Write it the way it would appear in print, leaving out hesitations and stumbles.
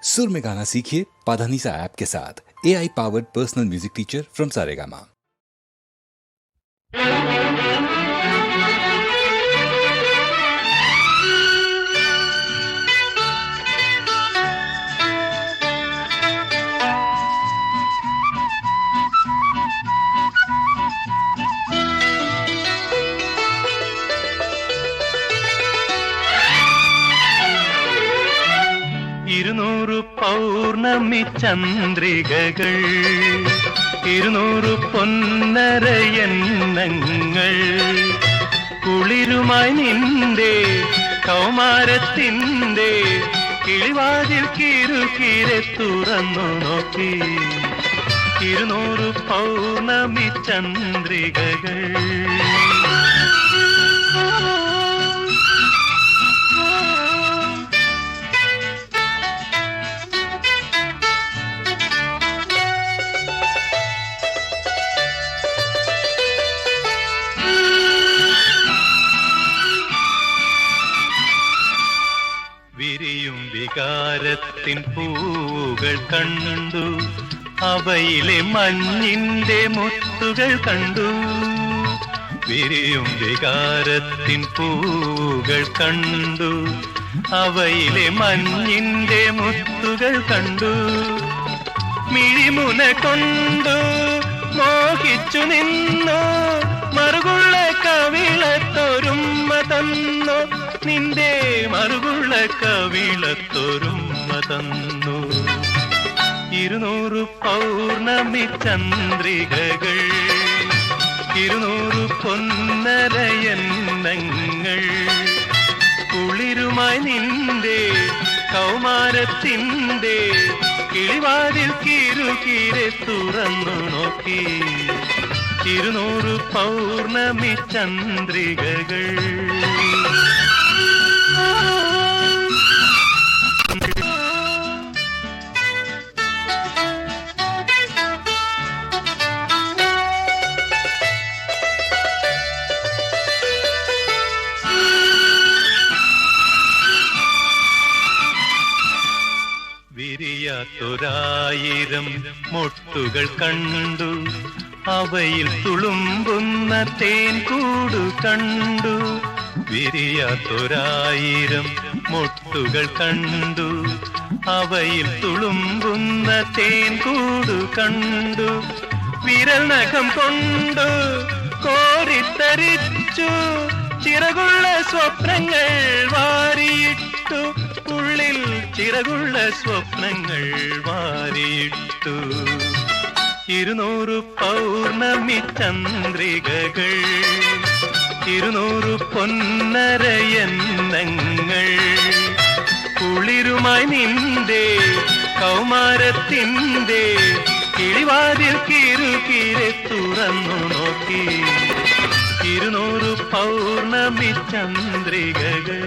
सुर में गाना सीखिए पाधानीसा ऐप के साथ। AI powered personal music teacher from Saregama. ഇരുന്നൂറ് പൗർണമി ചന്ദ്രികകൾ, ഇരുന്നൂറ് പൊന്നരയന്നങ്ങൾ, കുളിരുമായി നിന്റെ കൗമാരത്തിൻ്റെ കിളിവാതിൽ കിരുകിരെ തുറന്നു നോക്കി. ഇരുന്നൂറ് പൗർണമി ചന്ദ്രികകൾ. വിരിയും വികാരത്തിൻ പൂവുകൾ കണ്ടു, അവയിലെ മഞ്ഞിന്റെ മുത്തുകൾ കണ്ടു. വിരിയും വികാരത്തിൻ പൂവുകൾ കണ്ടു, അവയിലെ മഞ്ഞിന്റെ മുത്തുകൾ കണ്ടു. മിഴിമുന കൊണ്ടു മോഹിച്ചു നിന്നു, മറുകുള്ള കവിളത്തൊരുമ്മ തന്നു, നിന്റെ മറുകുള്ള കവിളത്തൊരുമ്മ തന്നു. ഇരുന്നൂറ് പൗർണമി ചന്ദ്രികകൾ, ഇരുന്നൂറ് പൊന്നരയന്നങ്ങൾ, കുളിരുമായി നിന്റെ കൗമാരത്തിൻ്റെ കിളിവാതിൽ കിരുകിരെ തുറന്നു നോക്കി. ഇരുന്നൂറ് പൗർണമി ചന്ദ്രികകൾ. വിരിയാത്തൊരായിരം മൊട്ടുകൾ കണ്ടു, അവയിൽ തുളുമ്പുന്ന തേൻ കൂടു കണ്ടു. വിരിയാത്തൊരായിരം മൊട്ടുകൾ കണ്ടു, അവയിൽ തുളുമ്പുന്ന തേൻ കൂടു കണ്ടു. വിരൽ നഖം കൊണ്ടു കോരിത്തരിച്ചു, ചിറകുള്ള സ്വപ്നങ്ങൾ വാരിയിട്ടു, ഉള്ളിൽ ചിറകുള്ള സ്വപ്നങ്ങൾ വാരിയിട്ടു. ഇരുന്നൂറ് പൗർണമി ചന്ദ്രികകൾ, ഇരുന്നൂറ് പൊന്നരയന്നങ്ങൾ, കുളിരുമായി നിന്റെ കൗമാരത്തിൻ്റെ കിളിവാതിൽ കിരുകിരെ തുറന്നു നോക്കി. ഇരുന്നൂറ് പൗർണമി ചന്ദ്രികകൾ.